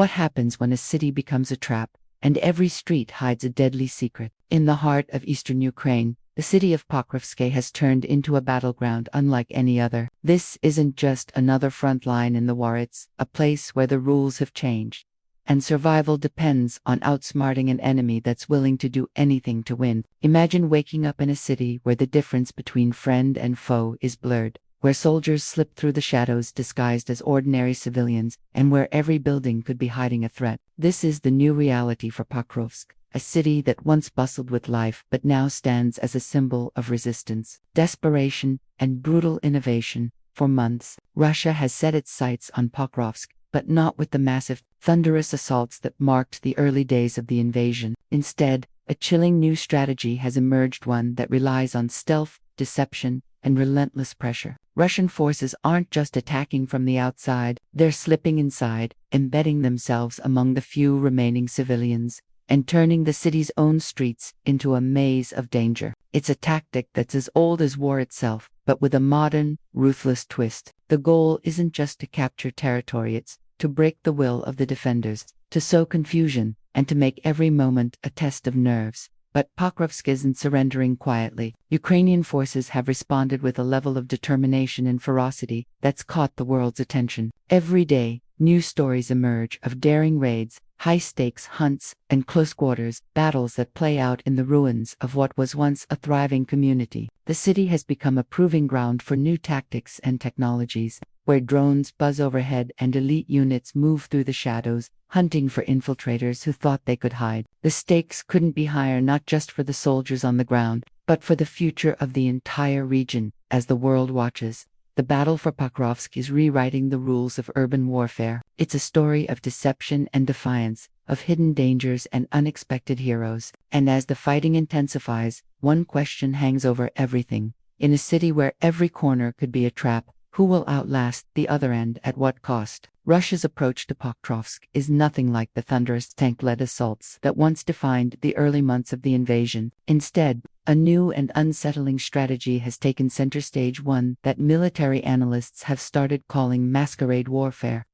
What happens when a city becomes a trap, and every street hides a deadly secret? In the heart of eastern Ukraine, the city of Pokrovsk has turned into a battleground unlike any other. This isn't just another front line in the war, it's a place where the rules have changed, and survival depends on outsmarting an enemy that's willing to do anything to win. Imagine waking up in a city where the difference between friend and foe is blurred, where soldiers slip through the shadows disguised as ordinary civilians, and where every building could be hiding a threat. This is the new reality for Pokrovsk, a city that once bustled with life but now stands as a symbol of resistance, desperation, and brutal innovation. For months, Russia has set its sights on Pokrovsk, but not with the massive, thunderous assaults that marked the early days of the invasion. Instead, a chilling new strategy has emerged, one that relies on stealth, deception, and relentless pressure. Russian forces aren't just attacking from the outside, they're slipping inside, embedding themselves among the few remaining civilians, and turning the city's own streets into a maze of danger. It's a tactic that's as old as war itself, but with a modern, ruthless twist. The goal isn't just to capture territory, it's to break the will of the defenders, to sow confusion, and to make every moment a test of nerves. But Pokrovsk isn't surrendering quietly. Ukrainian forces have responded with a level of determination and ferocity that's caught the world's attention. Every day, new stories emerge of daring raids, high-stakes hunts, and close-quarters battles that play out in the ruins of what was once a thriving community. The city has become a proving ground for new tactics and technologies, where drones buzz overhead and elite units move through the shadows, hunting for infiltrators who thought they could hide. The stakes couldn't be higher, not just for the soldiers on the ground, but for the future of the entire region. As the world watches, the battle for Pokrovsk is rewriting the rules of urban warfare. It's a story of deception and defiance, of hidden dangers and unexpected heroes. And as the fighting intensifies, one question hangs over everything. In a city where every corner could be a trap, who will outlast the other, and at what cost? Russia's approach to Pokrovsk is nothing like the thunderous tank-led assaults that once defined the early months of the invasion. Instead, a new and unsettling strategy has taken center stage, one that military analysts have started calling Masquerade warfare.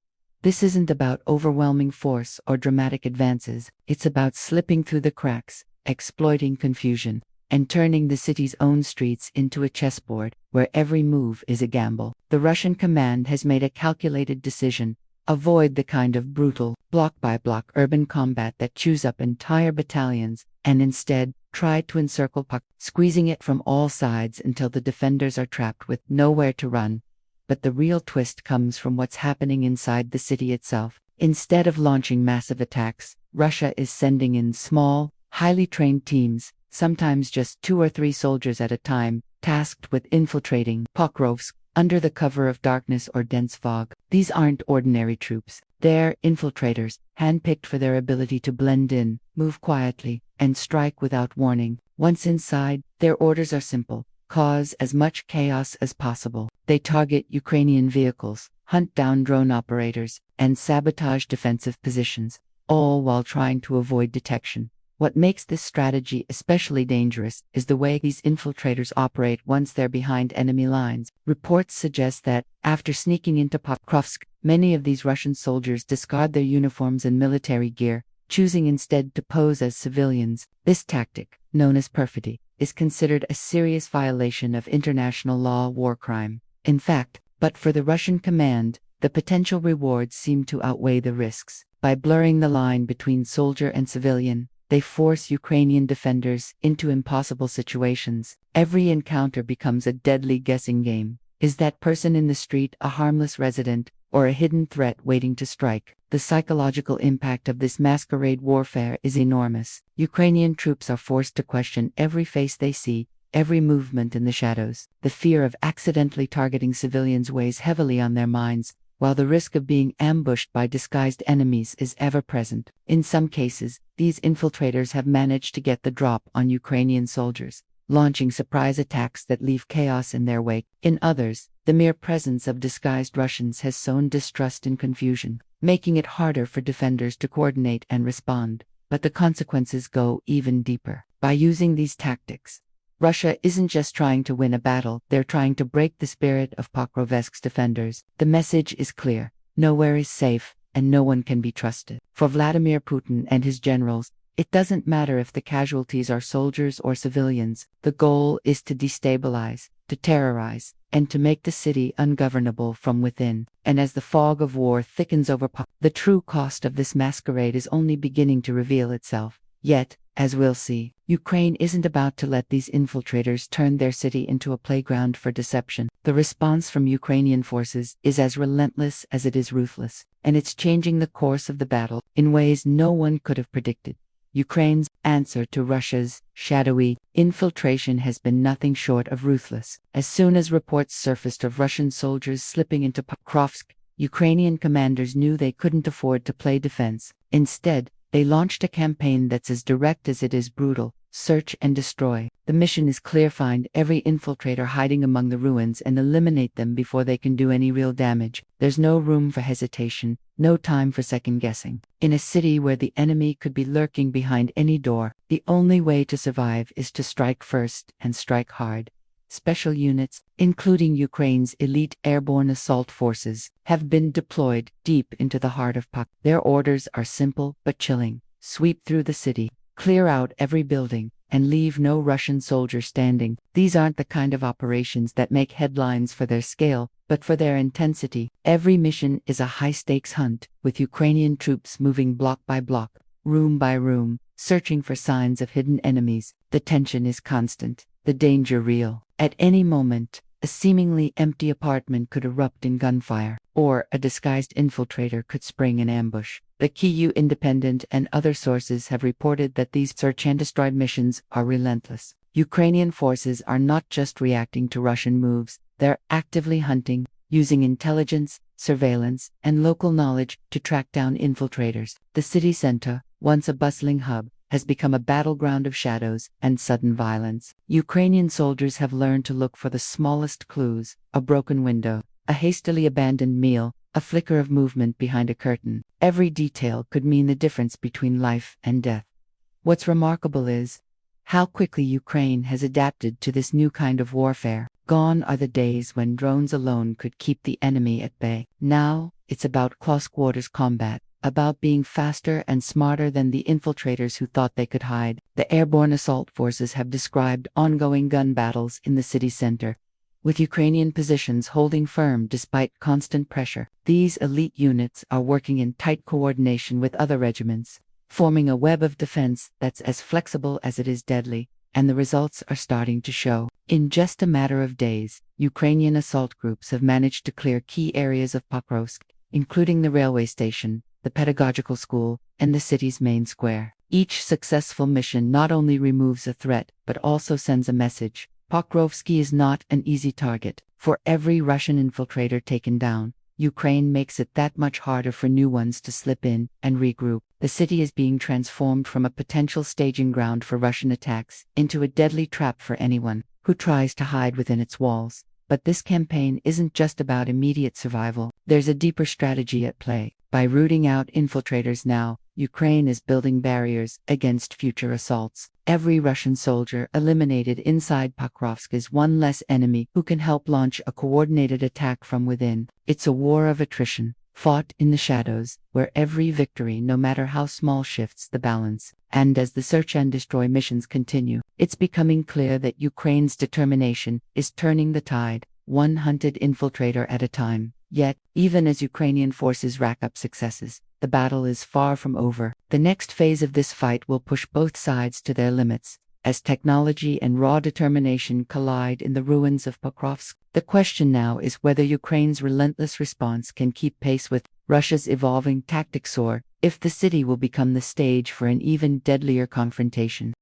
This isn't about overwhelming force or dramatic advances, it's about slipping through the cracks, exploiting confusion, and turning the city's own streets into a chessboard where every move is a gamble. The Russian command has made a calculated decision: avoid the kind of brutal, block-by-block urban combat that chews up entire battalions, and instead try to encircle Pokrovsk, squeezing it from all sides until the defenders are trapped with nowhere to run. But the real twist comes from what's happening inside the city itself. Instead of launching massive attacks, Russia is sending in small, highly trained teams, sometimes just 2 or 3 soldiers at a time, tasked with infiltrating Pokrovsk under the cover of darkness or dense fog. These aren't ordinary troops. They're infiltrators, handpicked for their ability to blend in, move quietly, and strike without warning. Once inside, their orders are simple: cause as much chaos as possible. They target Ukrainian vehicles, hunt down drone operators, and sabotage defensive positions, all while trying to avoid detection. What makes this strategy especially dangerous is the way these infiltrators operate once they're behind enemy lines. Reports suggest that, after sneaking into Pokrovsk, many of these Russian soldiers discard their uniforms and military gear, choosing instead to pose as civilians. This tactic, known as perfidy, is considered a serious violation of international law, war crime. In fact, but for the Russian command, the potential rewards seem to outweigh the risks. By blurring the line between soldier and civilian, they force Ukrainian defenders into impossible situations. Every encounter becomes a deadly guessing game. Is that person in the street a harmless resident, or a hidden threat waiting to strike? The psychological impact of this masquerade warfare is enormous. Ukrainian troops are forced to question every face they see, every movement in the shadows. The fear of accidentally targeting civilians weighs heavily on their minds, while the risk of being ambushed by disguised enemies is ever present. In some cases, these infiltrators have managed to get the drop on Ukrainian soldiers, launching surprise attacks that leave chaos in their wake. In others, the mere presence of disguised Russians has sown distrust and confusion, making it harder for defenders to coordinate and respond. But the consequences go even deeper. By using these tactics, Russia isn't just trying to win a battle, they're trying to break the spirit of Pokrovsk's defenders. The message is clear: nowhere is safe, and no one can be trusted. For Vladimir Putin and his generals, it doesn't matter if the casualties are soldiers or civilians. The goal is to destabilize, to terrorize, and to make the city ungovernable from within. And as the fog of war thickens over the true cost of this masquerade is only beginning to reveal itself. Yet, as we'll see, Ukraine isn't about to let these infiltrators turn their city into a playground for deception. The response from Ukrainian forces is as relentless as it is ruthless, and it's changing the course of the battle in ways no one could have predicted. Ukraine's answer to Russia's shadowy infiltration has been nothing short of ruthless. As soon as reports surfaced of Russian soldiers slipping into Pokrovsk, Ukrainian commanders knew they couldn't afford to play defense. Instead, they launched a campaign that's as direct as it is brutal: search and destroy. The mission is clear: find every infiltrator hiding among the ruins and eliminate them before they can do any real damage. There's no room for hesitation, no time for second guessing. In a city where the enemy could be lurking behind any door, the only way to survive is to strike first and strike hard. Special units, including Ukraine's elite airborne assault forces, have been deployed deep into the heart of Pokrovsk. Their orders are simple but chilling: sweep through the city, clear out every building, and leave no Russian soldier standing. These aren't the kind of operations that make headlines for their scale, but for their intensity. Every mission is a high-stakes hunt, with Ukrainian troops moving block by block, room by room, searching for signs of hidden enemies. The tension is constant, the danger real. At any moment, a seemingly empty apartment could erupt in gunfire, or a disguised infiltrator could spring an ambush. The Kyiv Independent and other sources have reported that these search and destroy missions are relentless. Ukrainian forces are not just reacting to Russian moves, they're actively hunting, using intelligence, surveillance, and local knowledge to track down infiltrators. The city center, once a bustling hub, has become a battleground of shadows and sudden violence. Ukrainian soldiers have learned to look for the smallest clues: a broken window, a hastily abandoned meal, a flicker of movement behind a curtain. Every detail could mean the difference between life and death. What's remarkable is how quickly Ukraine has adapted to this new kind of warfare. Gone are the days when drones alone could keep the enemy at bay. Now, it's about close-quarters combat, about being faster and smarter than the infiltrators who thought they could hide. The airborne assault forces have described ongoing gun battles in the city center, with Ukrainian positions holding firm despite constant pressure. These elite units are working in tight coordination with other regiments, forming a web of defense that's as flexible as it is deadly, and the results are starting to show. In just a matter of days, Ukrainian assault groups have managed to clear key areas of Pokrovsk, including the railway station, the pedagogical school, and the city's main square. Each successful mission not only removes a threat, but also sends a message: Pokrovsk is not an easy target. For every Russian infiltrator taken down, Ukraine makes it that much harder for new ones to slip in and regroup. The city is being transformed from a potential staging ground for Russian attacks into a deadly trap for anyone who tries to hide within its walls. But this campaign isn't just about immediate survival. There's a deeper strategy at play. By rooting out infiltrators now, Ukraine is building barriers against future assaults. Every Russian soldier eliminated inside Pokrovsk is one less enemy who can help launch a coordinated attack from within. It's a war of attrition, fought in the shadows, where every victory, no matter how small, shifts the balance. And as the search and destroy missions continue, it's becoming clear that Ukraine's determination is turning the tide, one hunted infiltrator at a time. Yet, even as Ukrainian forces rack up successes, the battle is far from over. The next phase of this fight will push both sides to their limits. As technology and raw determination collide in the ruins of Pokrovsk, the question now is whether Ukraine's relentless response can keep pace with Russia's evolving tactics, or if the city will become the stage for an even deadlier confrontation.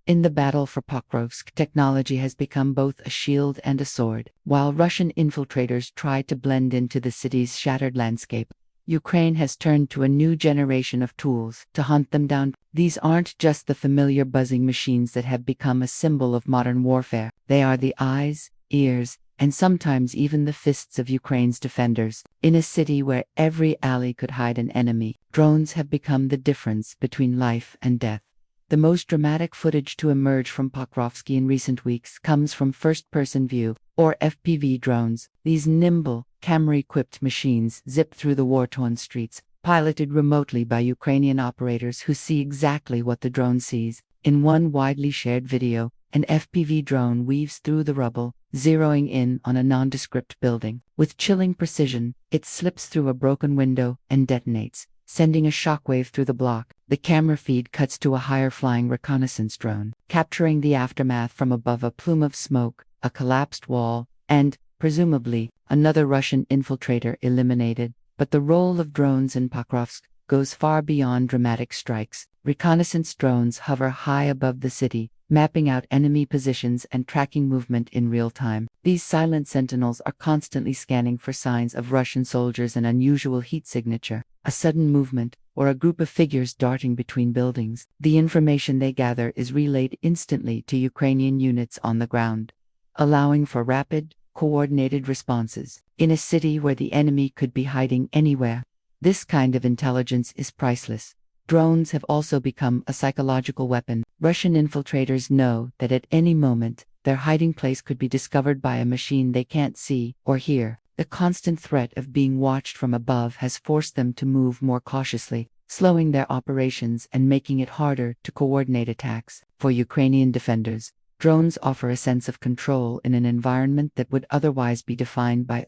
In the battle for Pokrovsk, technology has become both a shield and a sword. While Russian infiltrators try to blend into the city's shattered landscape, Ukraine has turned to a new generation of tools to hunt them down. These aren't just the familiar buzzing machines that have become a symbol of modern warfare. They are the eyes, ears, and sometimes even the fists of Ukraine's defenders. In a city where every alley could hide an enemy, drones have become the difference between life and death. The most dramatic footage to emerge from Pokrovsk in recent weeks comes from first-person view, or FPV drones. These nimble, camera-equipped machines zip through the war-torn streets, piloted remotely by Ukrainian operators who see exactly what the drone sees. In one widely shared video, an FPV drone weaves through the rubble, zeroing in on a nondescript building. With chilling precision, it slips through a broken window and detonates, sending a shockwave through the block. The camera feed cuts to a higher-flying reconnaissance drone, capturing the aftermath from above: a plume of smoke, a collapsed wall, and, presumably, another Russian infiltrator eliminated. But the role of drones in Pokrovsk goes far beyond dramatic strikes. Reconnaissance drones hover high above the city, mapping out enemy positions and tracking movement in real time. These silent sentinels are constantly scanning for signs of Russian soldiers: an unusual heat signature, a sudden movement, or a group of figures darting between buildings. The information they gather is relayed instantly to Ukrainian units on the ground, allowing for rapid, coordinated responses. In a city where the enemy could be hiding anywhere, this kind of intelligence is priceless. Drones have also become a psychological weapon. Russian infiltrators know that at any moment, their hiding place could be discovered by a machine they can't see or hear. The constant threat of being watched from above has forced them to move more cautiously, slowing their operations and making it harder to coordinate attacks. For Ukrainian defenders, drones offer a sense of control in an environment that would otherwise be defined by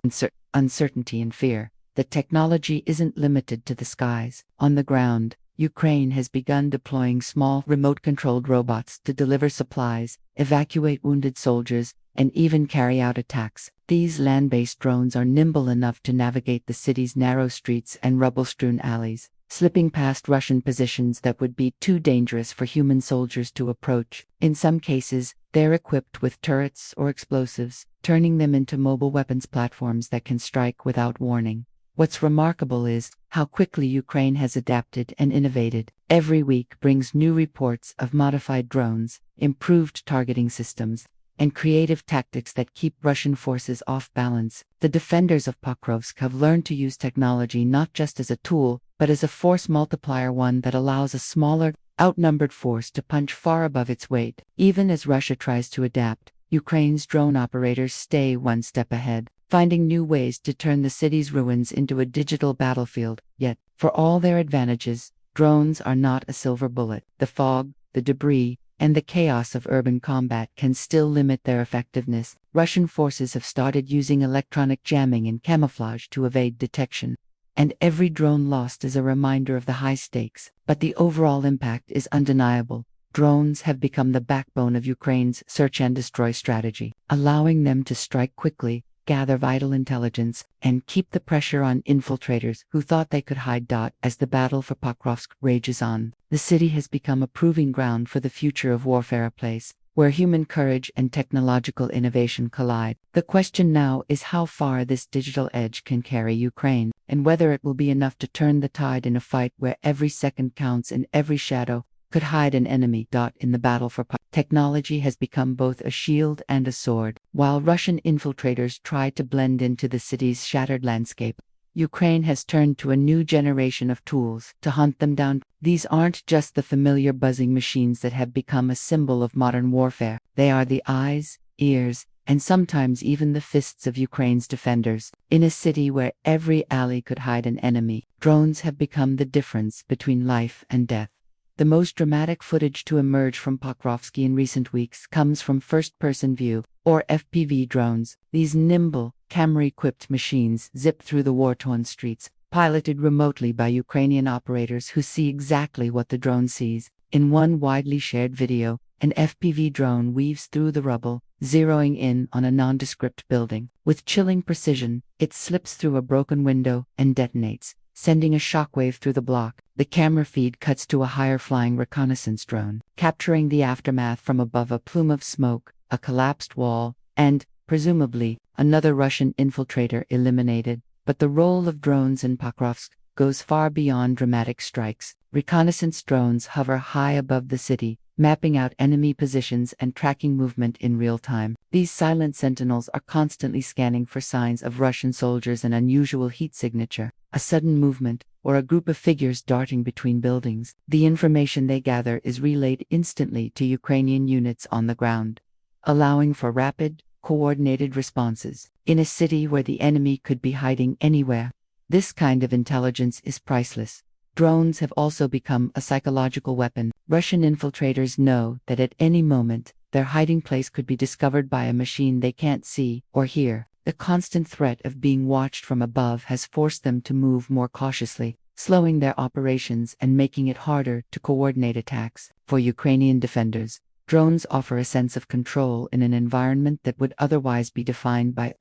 uncertainty and fear. The technology isn't limited to the skies. On the ground, Ukraine has begun deploying small, remote-controlled robots to deliver supplies, evacuate wounded soldiers, and even carry out attacks. These land-based drones are nimble enough to navigate the city's narrow streets and rubble-strewn alleys, slipping past Russian positions that would be too dangerous for human soldiers to approach. In some cases, they're equipped with turrets or explosives, turning them into mobile weapons platforms that can strike without warning. What's remarkable is how quickly Ukraine has adapted and innovated. Every week brings new reports of modified drones, improved targeting systems, and creative tactics that keep Russian forces off balance. The defenders of Pokrovsk have learned to use technology not just as a tool, but as a force multiplier, one that allows a smaller, outnumbered force to punch far above its weight. Even as Russia tries to adapt, Ukraine's drone operators stay one step ahead, finding new ways to turn the city's ruins into a digital battlefield. Yet, for all their advantages, drones are not a silver bullet. The fog, the debris, and the chaos of urban combat can still limit their effectiveness. Russian forces have started using electronic jamming and camouflage to evade detection, and every drone lost is a reminder of the high stakes. But the overall impact is undeniable. Drones have become the backbone of Ukraine's search and destroy strategy, allowing them to strike quickly, gather vital intelligence, and keep the pressure on infiltrators who thought they could hide. As the battle for Pokrovsk rages on, the city has become a proving ground for the future of warfare, a place where human courage and technological innovation collide. The question now is how far this digital edge can carry Ukraine, and whether it will be enough to turn the tide in a fight where every second counts and every shadow could hide an enemy. In the battle for technology has become both a shield and a sword. While Russian infiltrators try to blend into the city's shattered landscape, Ukraine has turned to a new generation of tools to hunt them down. These aren't just the familiar buzzing machines that have become a symbol of modern warfare. They are the eyes, ears, and sometimes even the fists of Ukraine's defenders. In a city where every alley could hide an enemy, drones have become the difference between life and death. The most dramatic footage to emerge from Pokrovsk in recent weeks comes from first-person view, or FPV drones. These nimble, camera-equipped machines zip through the war-torn streets, piloted remotely by Ukrainian operators who see exactly what the drone sees. In one widely shared video, an FPV drone weaves through the rubble, zeroing in on a nondescript building. With chilling precision, it slips through a broken window and detonates, sending a shockwave through the block. The camera feed cuts to a higher-flying reconnaissance drone, capturing the aftermath from above: a plume of smoke, a collapsed wall, and, presumably, another Russian infiltrator eliminated. But the role of drones in Pokrovsk goes far beyond dramatic strikes. Reconnaissance drones hover high above the city, mapping out enemy positions and tracking movement in real time. These silent sentinels are constantly scanning for signs of Russian soldiers: an unusual heat signature, a sudden movement, or a group of figures darting between buildings. The information they gather is relayed instantly to Ukrainian units on the ground, allowing for rapid, coordinated responses. In a city where the enemy could be hiding anywhere, This kind of intelligence is priceless. Drones have also become a psychological weapon. Russian infiltrators know that at any moment, their hiding place could be discovered by a machine they can't see or hear. The constant threat of being watched from above has forced them to move more cautiously, slowing their operations and making it harder to coordinate attacks. For Ukrainian defenders, drones offer a sense of control in an environment that would otherwise be defined by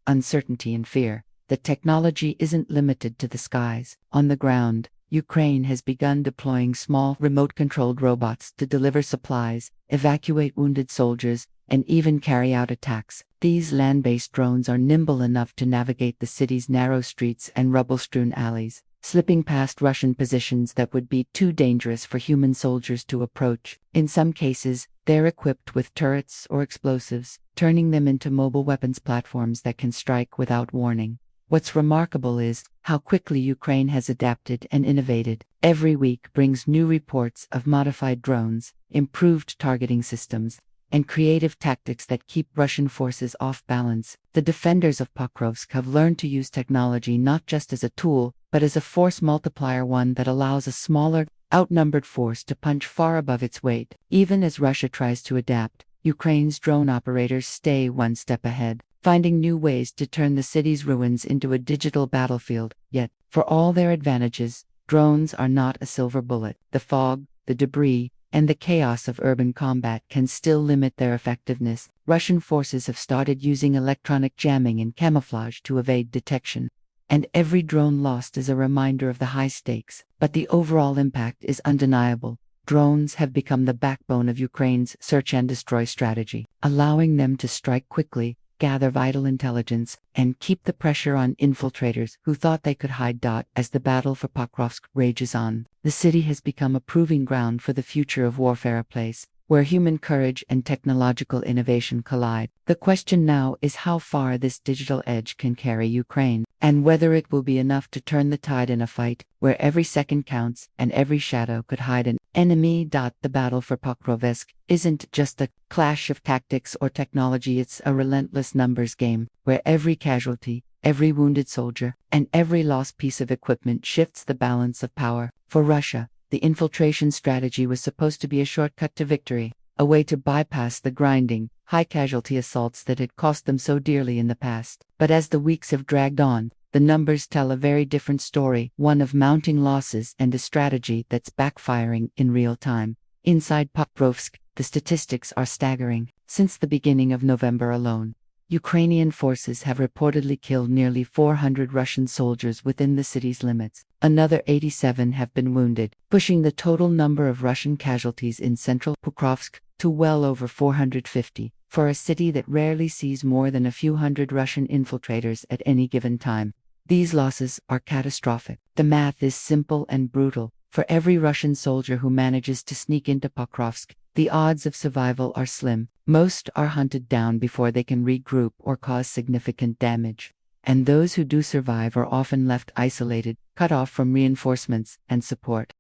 uncertainty and fear. The technology isn't limited to the skies. On the ground, Ukraine has begun deploying small, remote-controlled robots to deliver supplies, evacuate wounded soldiers, and even carry out attacks. These land-based drones are nimble enough to navigate the city's narrow streets and rubble-strewn alleys, slipping past Russian positions that would be too dangerous for human soldiers to approach. In some cases, they're equipped with turrets or explosives, turning them into mobile weapons platforms that can strike without warning. What's remarkable is how quickly Ukraine has adapted and innovated. Every week brings new reports of modified drones, improved targeting systems, and creative tactics that keep Russian forces off balance. The defenders of Pokrovsk have learned to use technology not just as a tool, but as a force multiplier, one that allows a smaller, outnumbered force to punch far above its weight. Even as Russia tries to adapt, Ukraine's drone operators stay one step ahead, finding new ways to turn the city's ruins into a digital battlefield. Yet, for all their advantages, drones are not a silver bullet. The fog, the debris, and the chaos of urban combat can still limit their effectiveness. Russian forces have started using electronic jamming and camouflage to evade detection, and every drone lost is a reminder of the high stakes. But the overall impact is undeniable. Drones have become the backbone of Ukraine's search and destroy strategy, allowing them to strike quickly, gather vital intelligence, and keep the pressure on infiltrators who thought they could hide. As the battle for Pokrovsk rages on, the city has become a proving ground for the future of warfare, a place where human courage and technological innovation collide. The question now is how far this digital edge can carry Ukraine, and whether it will be enough to turn the tide in a fight where every second counts and every shadow could hide an enemy. The battle for Pokrovsk isn't just a clash of tactics or technology, it's a relentless numbers game, where every casualty, every wounded soldier, and every lost piece of equipment shifts the balance of power. For Russia, the infiltration strategy was supposed to be a shortcut to victory, a way to bypass the grinding, high-casualty assaults that had cost them so dearly in the past. But as the weeks have dragged on, the numbers tell a very different story, one of mounting losses and a strategy that's backfiring in real time. Inside Pokrovsk, the statistics are staggering. Since the beginning of November alone, Ukrainian forces have reportedly killed nearly 400 Russian soldiers within the city's limits. Another 87 have been wounded, pushing the total number of Russian casualties in central Pokrovsk to well over 450, for a city that rarely sees more than a few hundred Russian infiltrators at any given time. These losses are catastrophic. The math is simple and brutal. For every Russian soldier who manages to sneak into Pokrovsk, the odds of survival are slim. Most are hunted down before they can regroup or cause significant damage. And those who do survive are often left isolated, cut off from reinforcements and support.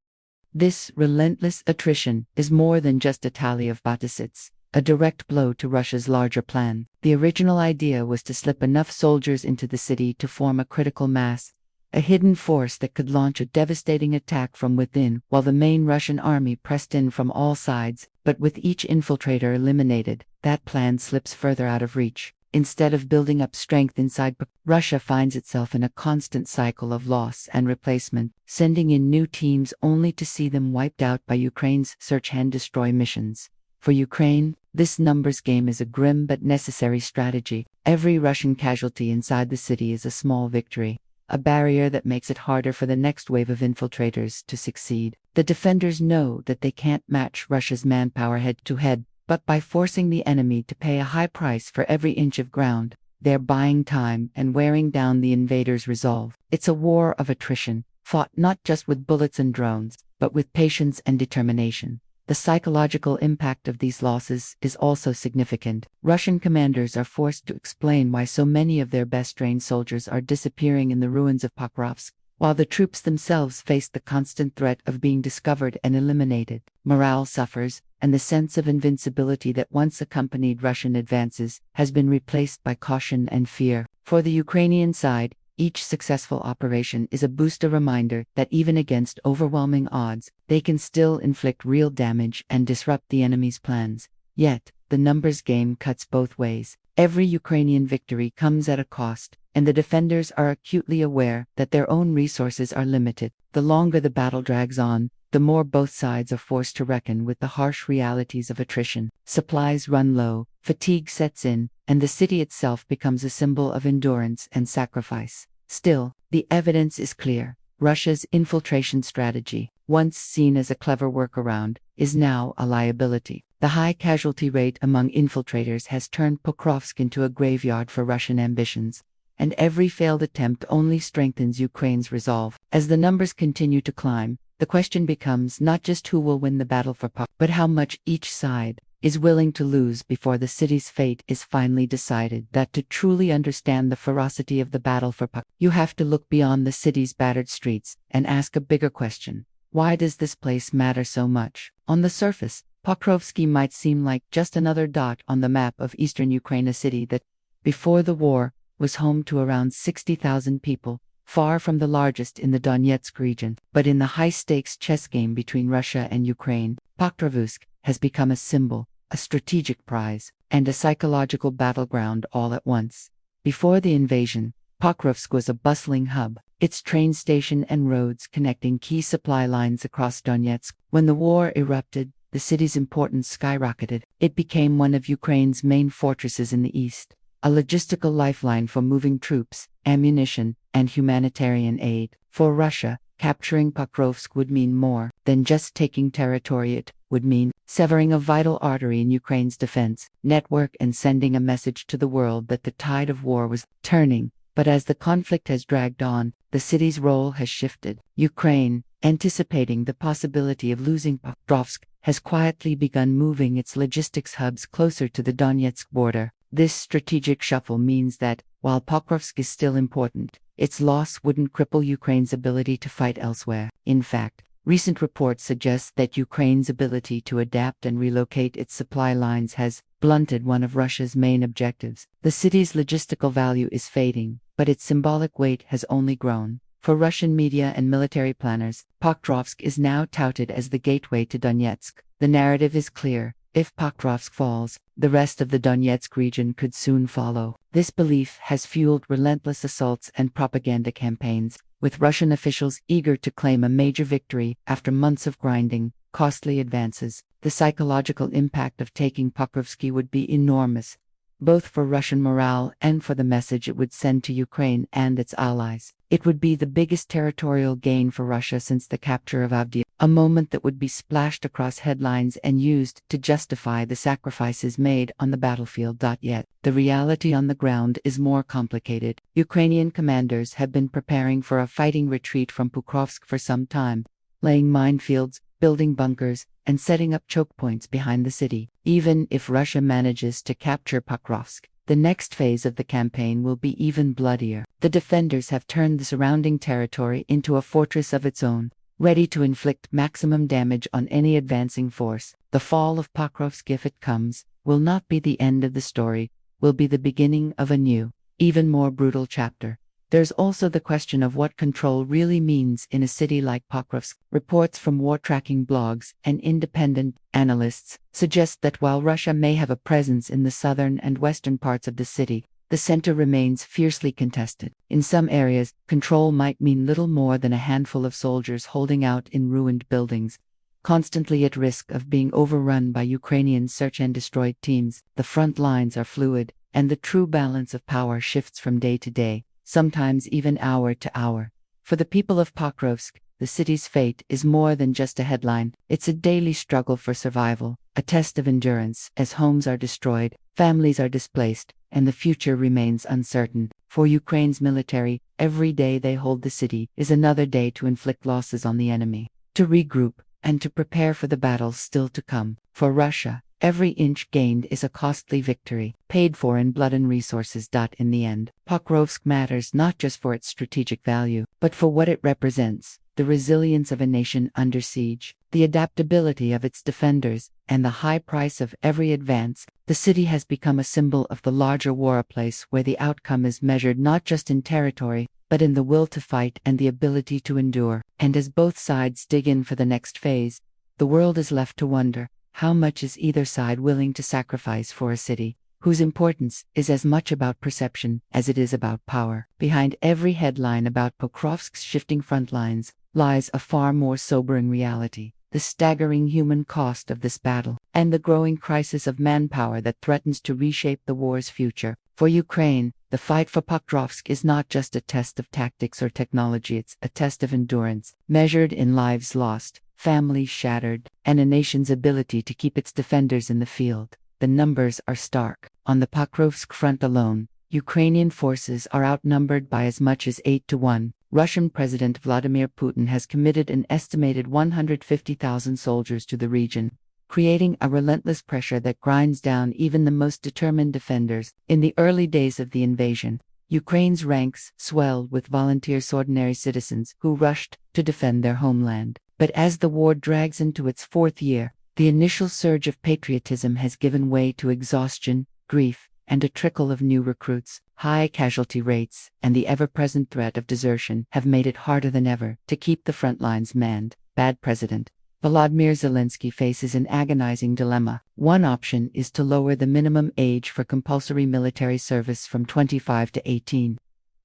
This relentless attrition is more than just a tally of battlesits, a direct blow to Russia's larger plan. The original idea was to slip enough soldiers into the city to form a critical mass, a hidden force that could launch a devastating attack from within, while the main Russian army pressed in from all sides. But with each infiltrator eliminated, that plan slips further out of reach. Instead of building up strength inside, Russia finds itself in a constant cycle of loss and replacement, sending in new teams only to see them wiped out by Ukraine's search and destroy missions. For Ukraine, this numbers game is a grim but necessary strategy. Every Russian casualty inside the city is a small victory, a barrier that makes it harder for the next wave of infiltrators to succeed. The defenders know that they can't match Russia's manpower head-to-head, but by forcing the enemy to pay a high price for every inch of ground, they're buying time and wearing down the invaders' resolve. It's a war of attrition, fought not just with bullets and drones, but with patience and determination. The psychological impact of these losses is also significant. Russian commanders are forced to explain why so many of their best-trained soldiers are disappearing in the ruins of Pokrovsk, while the troops themselves face the constant threat of being discovered and eliminated. Morale suffers, and the sense of invincibility that once accompanied Russian advances has been replaced by caution and fear. For the Ukrainian side, Each successful operation is a boost, a reminder that even against overwhelming odds, they can still inflict real damage and disrupt the enemy's plans. Yet, the numbers game cuts both ways. Every Ukrainian victory comes at a cost, and the defenders are acutely aware that their own resources are limited. The longer the battle drags on, the more both sides are forced to reckon with the harsh realities of attrition. Supplies run low, fatigue sets in, and the city itself becomes a symbol of endurance and sacrifice. Still, the evidence is clear. Russia's infiltration strategy, once seen as a clever workaround, is now a liability. The high casualty rate among infiltrators has turned Pokrovsk into a graveyard for Russian ambitions, and every failed attempt only strengthens Ukraine's resolve. As the numbers continue to climb, the question becomes not just who will win the battle for Pokrovsk, but how much each side is willing to lose before the city's fate is finally decided. That to truly understand the ferocity of the battle for Pokrovsk, you have to look beyond the city's battered streets and ask a bigger question. Why does this place matter so much? On the surface, Pokrovsk might seem like just another dot on the map of eastern Ukraine, a city that, before the war, was home to around 60,000 people, far from the largest in the Donetsk region. But in the high-stakes chess game between Russia and Ukraine, Pokrovsk has become a symbol, a strategic prize, and a psychological battleground all at once. Before the invasion, Pokrovsk was a bustling hub, its train station and roads connecting key supply lines across Donetsk. When the war erupted, the city's importance skyrocketed. It became one of Ukraine's main fortresses in the east, a logistical lifeline for moving troops, ammunition, and humanitarian aid. For Russia, capturing Pokrovsk would mean more than just taking territory. It would mean severing a vital artery in Ukraine's defense network and sending a message to the world that the tide of war was turning. But as the conflict has dragged on, the city's role has shifted. Ukraine, anticipating the possibility of losing Pokrovsk, has quietly begun moving its logistics hubs closer to the Donetsk border. This strategic shuffle means that, while Pokrovsk is still important, its loss wouldn't cripple Ukraine's ability to fight elsewhere. In fact, recent reports suggest that Ukraine's ability to adapt and relocate its supply lines has blunted one of Russia's main objectives. The city's logistical value is fading, but its symbolic weight has only grown. For Russian media and military planners, Pokrovsk is now touted as the gateway to Donetsk. The narrative is clear. If Pokrovsk falls, the rest of the Donetsk region could soon follow. This belief has fueled relentless assaults and propaganda campaigns, with Russian officials eager to claim a major victory after months of grinding, costly advances. The psychological impact of taking Pokrovsk would be enormous, both for Russian morale and for the message it would send to Ukraine and its allies. It would be the biggest territorial gain for Russia since the capture of Avdiivka, a moment that would be splashed across headlines and used to justify the sacrifices made on the battlefield. Yet, the reality on the ground is more complicated. Ukrainian commanders have been preparing for a fighting retreat from Pokrovsk for some time, laying minefields, building bunkers, and setting up choke points behind the city. Even if Russia manages to capture Pokrovsk, the next phase of the campaign will be even bloodier. The defenders have turned the surrounding territory into a fortress of its own, ready to inflict maximum damage on any advancing force. The fall of Pokrovsk, if it comes, will not be the end of the story, will be the beginning of a new, even more brutal chapter. There's also the question of what control really means in a city like Pokrovsk. Reports from war-tracking blogs and independent analysts suggest that while Russia may have a presence in the southern and western parts of the city, the center remains fiercely contested. In some areas, control might mean little more than a handful of soldiers holding out in ruined buildings, constantly at risk of being overrun by Ukrainian search and destroy teams. The front lines are fluid, and the true balance of power shifts from day to day, sometimes even hour to hour. For the people of Pokrovsk, the city's fate is more than just a headline. It's a daily struggle for survival, a test of endurance as homes are destroyed, families are displaced, and the future remains uncertain. For Ukraine's military, every day they hold the city is another day to inflict losses on the enemy, to regroup, and to prepare for the battles still to come. For Russia, every inch gained is a costly victory, paid for in blood and resources. In the end, Pokrovsk matters not just for its strategic value, but for what it represents, the resilience of a nation under siege. the adaptability of its defenders, and the high price of every advance, the city has become a symbol of the larger war, a place where the outcome is measured not just in territory, but in the will to fight and the ability to endure. And as both sides dig in for the next phase, the world is left to wonder, how much is either side willing to sacrifice for a city whose importance is as much about perception as it is about power? Behind every headline about Pokrovsk's shifting front lines lies a far more sobering reality: the staggering human cost of this battle, and the growing crisis of manpower that threatens to reshape the war's future. For Ukraine, the fight for Pokrovsk is not just a test of tactics or technology, it's a test of endurance, measured in lives lost, families shattered, and a nation's ability to keep its defenders in the field. The numbers are stark. On the Pokrovsk front alone, Ukrainian forces are outnumbered by as much as 8-1. Russian President Vladimir Putin has committed an estimated 150,000 soldiers to the region, creating a relentless pressure that grinds down even the most determined defenders. In the early days of the invasion, Ukraine's ranks swelled with volunteers, ordinary citizens who rushed to defend their homeland. But as the war drags into its fourth year, the initial surge of patriotism has given way to exhaustion, grief, and a trickle of new recruits. High casualty rates and the ever-present threat of desertion have made it harder than ever to keep the front lines manned. Bad President Volodymyr Zelensky faces an agonizing dilemma. One option is to lower the minimum age for compulsory military service from 25 to 18,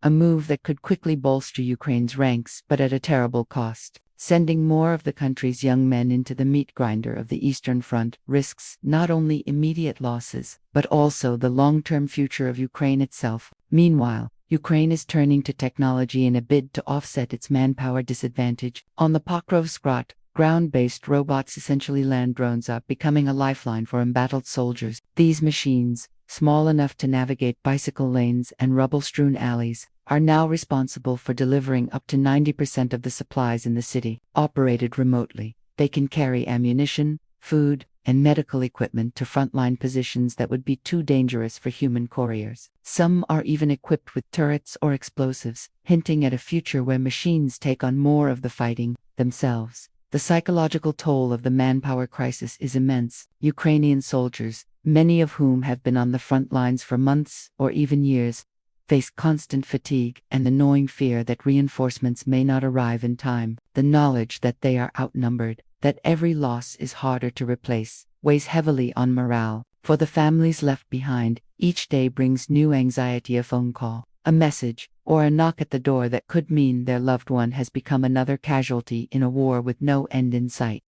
a move that could quickly bolster Ukraine's ranks, but at a terrible cost. Sending more of the country's young men into the meat grinder of the Eastern Front risks not only immediate losses, but also the long-term future of Ukraine itself. Meanwhile, Ukraine is turning to technology in a bid to offset its manpower disadvantage. On the Pokrovsk front, ground-based robots, essentially land drones, are becoming a lifeline for embattled soldiers. These machines, small enough to navigate bicycle lanes and rubble-strewn alleys, are now responsible for delivering up to 90% of the supplies in the city. Operated remotely, they can carry ammunition, food, and medical equipment to frontline positions that would be too dangerous for human couriers. Some are even equipped with turrets or explosives, hinting at a future where machines take on more of the fighting themselves. The psychological toll of the manpower crisis is immense. Ukrainian soldiers, many of whom have been on the front lines for months or even years, face constant fatigue and the gnawing fear that reinforcements may not arrive in time. The knowledge that they are outnumbered, that every loss is harder to replace, weighs heavily on morale. For the families left behind, each day brings new anxiety: a phone call, a message, or a knock at the door that could mean their loved one has become another casualty in a war with no end in sight.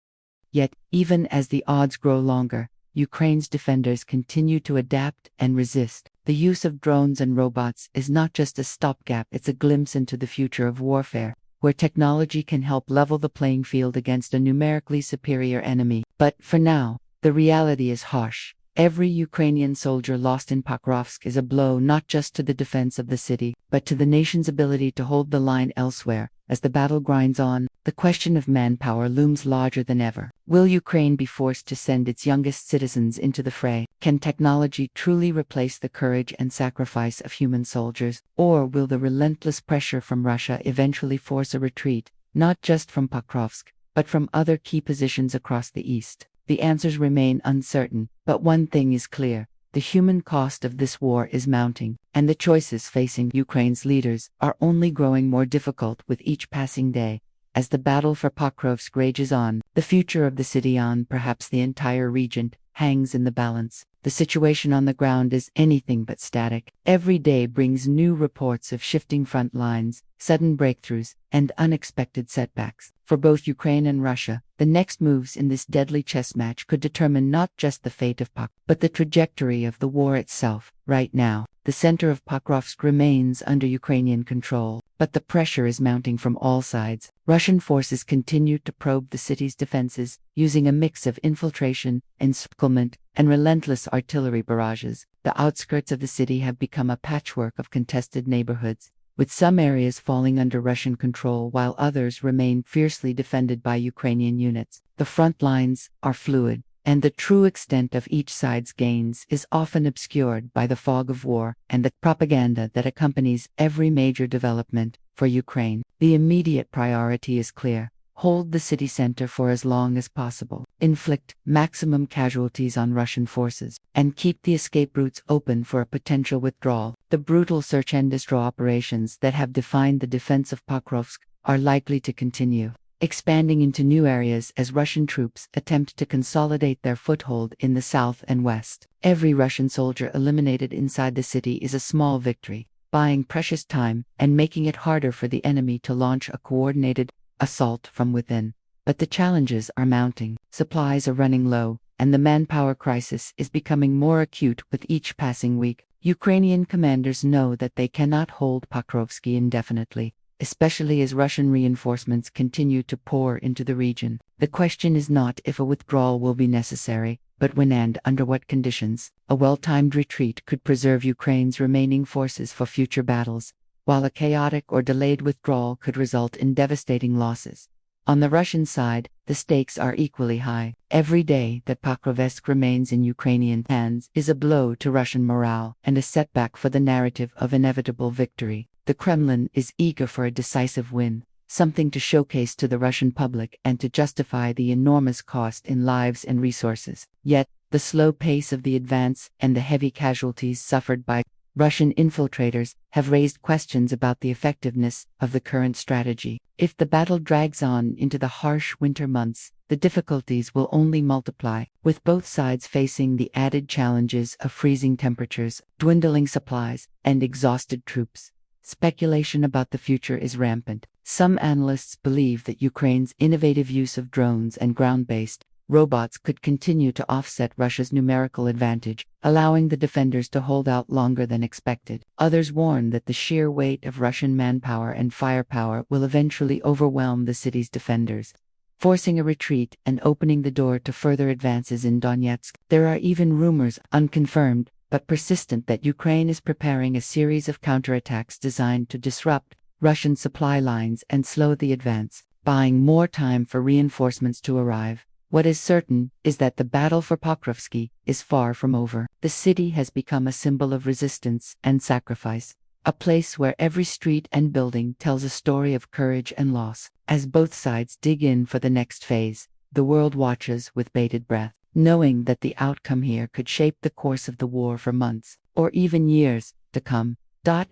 Yet, even as the odds grow longer, Ukraine's defenders continue to adapt and resist. The use of drones and robots is not just a stopgap, it's a glimpse into the future of warfare, where technology can help level the playing field against a numerically superior enemy. But for now, the reality is harsh. Every Ukrainian soldier lost in Pokrovsk is a blow not just to the defense of the city, but to the nation's ability to hold the line elsewhere. As the battle grinds on, the question of manpower looms larger than ever. Will Ukraine be forced to send its youngest citizens into the fray? Can technology truly replace the courage and sacrifice of human soldiers? Or will the relentless pressure from Russia eventually force a retreat, not just from Pokrovsk, but from other key positions across the east? The answers remain uncertain, but one thing is clear: the human cost of this war is mounting, and the choices facing Ukraine's leaders are only growing more difficult with each passing day. As the battle for Pokrovsk rages on, the future of the city, on perhaps the entire region, hangs in the balance. The situation on the ground is anything but static. Every day brings new reports of shifting front lines, sudden breakthroughs, and unexpected setbacks. For both Ukraine and Russia, the next moves in this deadly chess match could determine not just the fate of Pokrovsk, but the trajectory of the war itself. Right now, the center of Pokrovsk remains under Ukrainian control, but the pressure is mounting from all sides. Russian forces continue to probe the city's defenses, using a mix of infiltration, encirclement, and relentless artillery barrages. The outskirts of the city have become a patchwork of contested neighborhoods, with some areas falling under Russian control while others remain fiercely defended by Ukrainian units. The front lines are fluid, and the true extent of each side's gains is often obscured by the fog of war and the propaganda that accompanies every major development. For Ukraine, the immediate priority is clear: hold the city center for as long as possible, inflict maximum casualties on Russian forces, and keep the escape routes open for a potential withdrawal. The brutal search and destroy operations that have defined the defense of Pokrovsk are likely to continue, expanding into new areas as Russian troops attempt to consolidate their foothold in the south and west. Every Russian soldier eliminated inside the city is a small victory, buying precious time and making it harder for the enemy to launch a coordinated assault from within. But the challenges are mounting, supplies are running low, and the manpower crisis is becoming more acute with each passing week. Ukrainian commanders know that they cannot hold Pokrovsk indefinitely, especially as Russian reinforcements continue to pour into the region. The question is not if a withdrawal will be necessary, but when and under what conditions. A well-timed retreat could preserve Ukraine's remaining forces for future battles, while a chaotic or delayed withdrawal could result in devastating losses. On the Russian side, the stakes are equally high. Every day that Pokrovsk remains in Ukrainian hands is a blow to Russian morale and a setback for the narrative of inevitable victory. The Kremlin is eager for a decisive win, something to showcase to the Russian public and to justify the enormous cost in lives and resources. Yet, the slow pace of the advance and the heavy casualties suffered by Russian infiltrators have raised questions about the effectiveness of the current strategy. If the battle drags on into the harsh winter months, the difficulties will only multiply, with both sides facing the added challenges of freezing temperatures, dwindling supplies, and exhausted troops. Speculation about the future is rampant. Some analysts believe that Ukraine's innovative use of drones and ground-based robots could continue to offset Russia's numerical advantage, allowing the defenders to hold out longer than expected. Others warn that the sheer weight of Russian manpower and firepower will eventually overwhelm the city's defenders, forcing a retreat and opening the door to further advances in Donetsk. There are even rumors, unconfirmed but persistent, that Ukraine is preparing a series of counterattacks designed to disrupt Russian supply lines and slow the advance, buying more time for reinforcements to arrive. What is certain is that the battle for Pokrovsk is far from over. The city has become a symbol of resistance and sacrifice, a place where every street and building tells a story of courage and loss. As both sides dig in for the next phase, the world watches with bated breath, knowing that the outcome here could shape the course of the war for months, or even years, to come.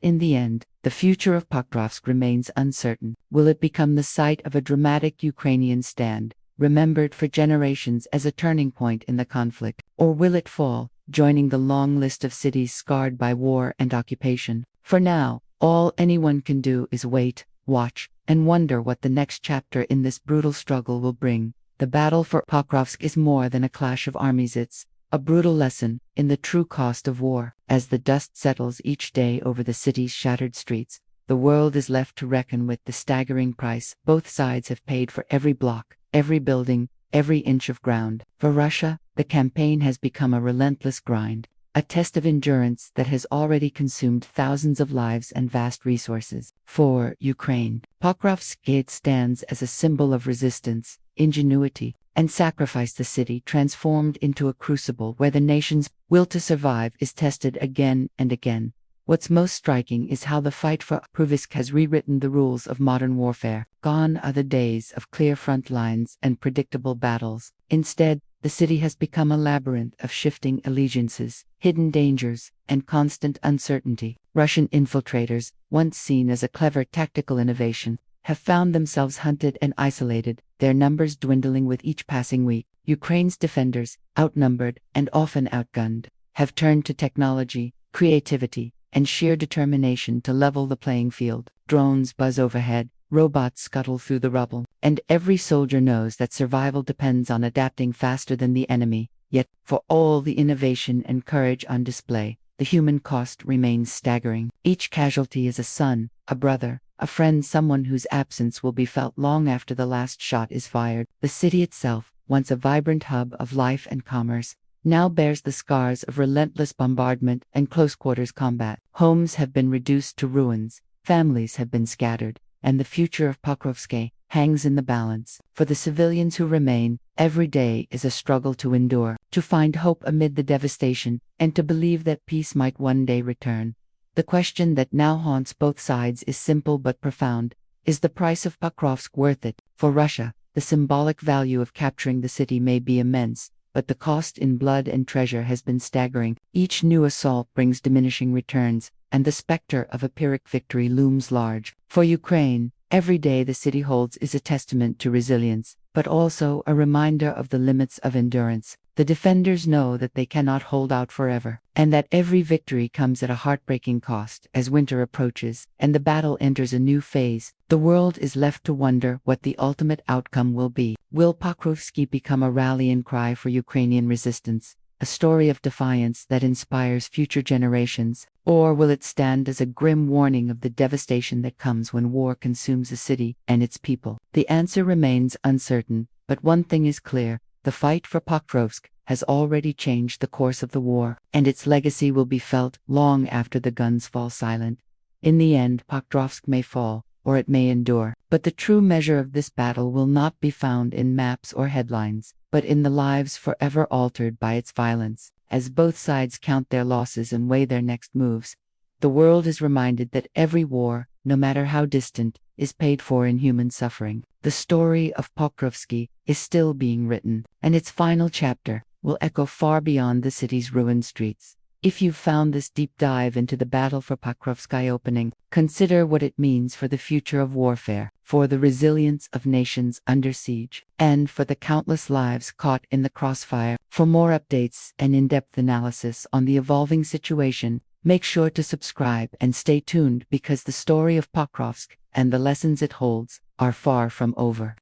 In the end, the future of Pokrovsk remains uncertain. Will it become the site of a dramatic Ukrainian stand, remembered for generations as a turning point in the conflict, or will it fall, joining the long list of cities scarred by war and occupation? For now, all anyone can do is wait, watch, and wonder what the next chapter in this brutal struggle will bring. The battle for Pokrovsk is more than a clash of armies. It's a brutal lesson in the true cost of war. As the dust settles each day over the city's shattered streets, the world is left to reckon with the staggering price both sides have paid for every block, every building, every inch of ground. For Russia, the campaign has become a relentless grind, a test of endurance that has already consumed thousands of lives and vast resources. For Ukraine, Pokrovsk stands as a symbol of resistance, ingenuity, and sacrifice. The city transformed into a crucible where the nation's will to survive is tested again and again. What's most striking is how the fight for Pokrovsk has rewritten the rules of modern warfare. Gone are the days of clear front lines and predictable battles. Instead, the city has become a labyrinth of shifting allegiances, hidden dangers, and constant uncertainty. Russian infiltrators, once seen as a clever tactical innovation, have found themselves hunted and isolated, their numbers dwindling with each passing week. Ukraine's defenders, outnumbered and often outgunned, have turned to technology, creativity, and sheer determination to level the playing field. Drones buzz overhead, robots scuttle through the rubble, and every soldier knows that survival depends on adapting faster than the enemy. Yet, for all the innovation and courage on display, the human cost remains staggering. Each casualty is a son, a brother, a friend, someone whose absence will be felt long after the last shot is fired. The city itself, once a vibrant hub of life and commerce, now bears the scars of relentless bombardment and close-quarters combat. Homes have been reduced to ruins, families have been scattered, and the future of Pokrovsk hangs in the balance. For the civilians who remain, every day is a struggle to endure, to find hope amid the devastation, and to believe that peace might one day return. The question that now haunts both sides is simple but profound. Is the price of Pokrovsk worth it? For Russia, the symbolic value of capturing the city may be immense, but the cost in blood and treasure has been staggering. Each new assault brings diminishing returns, and the specter of a Pyrrhic victory looms large. For Ukraine, every day the city holds is a testament to resilience, but also a reminder of the limits of endurance. The defenders know that they cannot hold out forever, and that every victory comes at a heartbreaking cost. As winter approaches and the battle enters a new phase, the world is left to wonder what the ultimate outcome will be. Will Pokrovsk become a rallying cry for Ukrainian resistance, a story of defiance that inspires future generations, or will it stand as a grim warning of the devastation that comes when war consumes a city and its people? The answer remains uncertain, but one thing is clear: the fight for Pokrovsk has already changed the course of the war, and its legacy will be felt long after the guns fall silent. In the end, Pokrovsk may fall, or it may endure, but the true measure of this battle will not be found in maps or headlines, but in the lives forever altered by its violence. As both sides count their losses and weigh their next moves, the world is reminded that every war, no matter how distant, is paid for in human suffering. The story of Pokrovsk is still being written, and its final chapter will echo far beyond the city's ruined streets. If you've found this deep dive into the battle for Pokrovsk eye-opening, consider what it means for the future of warfare, for the resilience of nations under siege, and for the countless lives caught in the crossfire. For more updates and in-depth analysis on the evolving situation, make sure to subscribe and stay tuned, because the story of Pokrovsk and the lessons it holds are far from over.